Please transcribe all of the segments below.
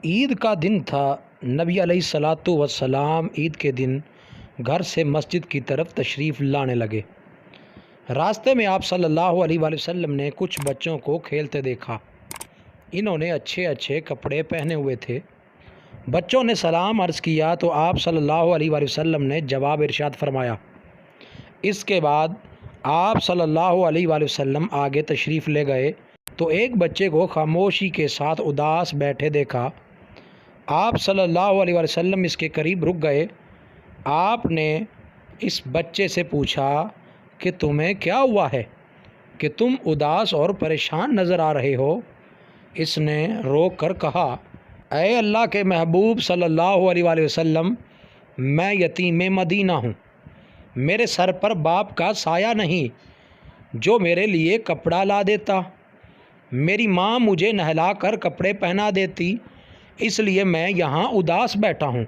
عید کا دن تھا۔ نبی علیہ الصلاۃ والسلام عید کے دن گھر سے مسجد کی طرف تشریف لانے لگے۔ راستے میں آپ صلی اللہ علیہ وآلہ وسلم نے کچھ بچوں کو کھیلتے دیکھا۔ انہوں نے اچھے اچھے کپڑے پہنے ہوئے تھے۔ بچوں نے سلام عرض کیا تو آپ صلی اللہ علیہ وآلہ وسلم نے جواب ارشاد فرمایا۔ اس کے بعد آپ صلی اللہ علیہ وآلہ وسلم آگے تشریف لے گئے تو ایک بچے کو خاموشی کے ساتھ اداس بیٹھے دیکھا۔ آپ صلی اللہ علیہ وآلہ وسلم اس کے قریب رک گئے۔ آپ نے اس بچے سے پوچھا کہ تمہیں کیا ہوا ہے کہ تم اداس اور پریشان نظر آ رہے ہو؟ اس نے رو کر کہا، اے اللہ کے محبوب صلی اللہ علیہ وآلہ وسلم، میں یتیم مدینہ ہوں۔ میرے سر پر باپ کا سایہ نہیں جو میرے لیے کپڑا لا دیتا۔ میری ماں مجھے نہلا کر کپڑے پہنا دیتی، اس لیے میں یہاں اداس بیٹھا ہوں۔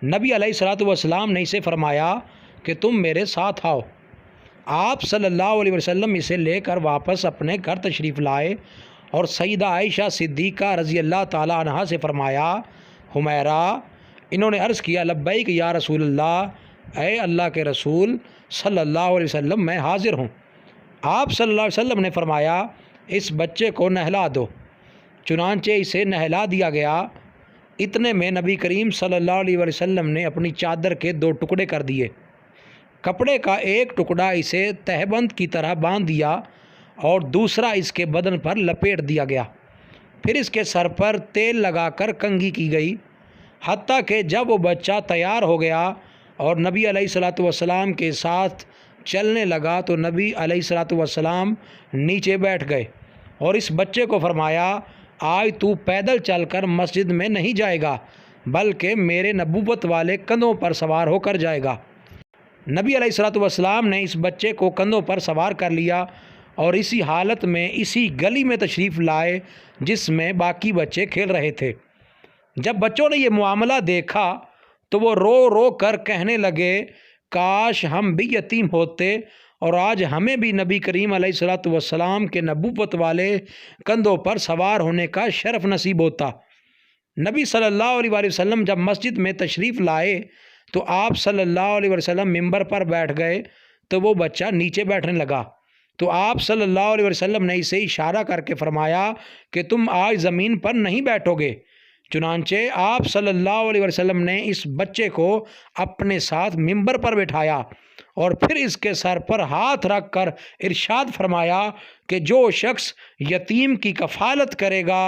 نبی علیہ الصلاۃ والسلام نے اسے فرمایا کہ تم میرے ساتھ آؤ۔ آپ صلی اللہ علیہ وسلم اسے لے کر واپس اپنے گھر تشریف لائے اور سیدہ عائشہ صدیقہ رضی اللہ تعالیٰ عنہا سے فرمایا، حمیرہ، انہوں نے عرض کیا، لبیک یا رسول اللہ، اے اللہ کے رسول صلی اللہ علیہ وسلم، میں حاضر ہوں۔ آپ صلی اللہ علیہ وسلم نے فرمایا، اس بچے کو نہلا دو۔ چنانچہ اسے نہلا دیا گیا۔ اتنے میں نبی کریم صلی اللہ علیہ وسلم نے اپنی چادر کے 2 ٹکڑے کر دیے۔ کپڑے کا ایک ٹکڑا اسے تہبند کی طرح باندھ دیا اور دوسرا اس کے بدن پر لپیٹ دیا گیا۔ پھر اس کے سر پر تیل لگا کر کنگھی کی گئی، حتیٰ کہ جب وہ بچہ تیار ہو گیا اور نبی علیہ الصلاۃ والسلام کے ساتھ چلنے لگا تو نبی علیہ الصلاۃ والسلام نیچے بیٹھ گئے اور اس بچے کو فرمایا، آج تو پیدل چل کر مسجد میں نہیں جائے گا بلکہ میرے نبوت والے کندھوں پر سوار ہو کر جائے گا۔ نبی علیہ الصلاۃ والسلام نے اس بچے کو کندھوں پر سوار کر لیا اور اسی حالت میں اسی گلی میں تشریف لائے جس میں باقی بچے کھیل رہے تھے۔ جب بچوں نے یہ معاملہ دیکھا تو وہ رو رو کر کہنے لگے، کاش ہم بھی یتیم ہوتے اور آج ہمیں بھی نبی کریم علیہ الصلاۃ والسلام کے نبوت والے کندھوں پر سوار ہونے کا شرف نصیب ہوتا۔ نبی صلی اللہ علیہ وآلہ وسلم جب مسجد میں تشریف لائے تو آپ صلی اللہ علیہ وسلم ممبر پر بیٹھ گئے تو وہ بچہ نیچے بیٹھنے لگا تو آپ صلی اللہ علیہ وسلم نے اسے اشارہ کر کے فرمایا کہ تم آج زمین پر نہیں بیٹھو گے۔ چنانچہ آپ صلی اللہ علیہ وسلم نے اس بچے کو اپنے ساتھ ممبر پر بٹھایا اور پھر اس کے سر پر ہاتھ رکھ کر ارشاد فرمایا کہ جو شخص یتیم کی کفالت کرے گا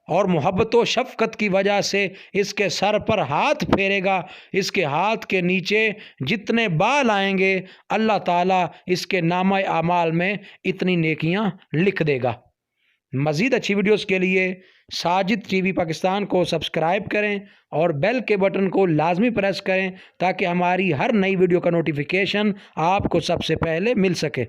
اور محبت و شفقت کی وجہ سے اس کے سر پر ہاتھ پھیرے گا، اس کے ہاتھ کے نیچے جتنے بال آئیں گے اللہ تعالیٰ اس کے نامہ اعمال میں اتنی نیکیاں لکھ دے گا۔ مزید اچھی ویڈیوز کے لیے ساجد ٹی وی پاکستان کو سبسکرائب کریں اور بیل کے بٹن کو لازمی پریس کریں تاکہ ہماری ہر نئی ویڈیو کا نوٹیفیکیشن آپ کو سب سے پہلے مل سکے۔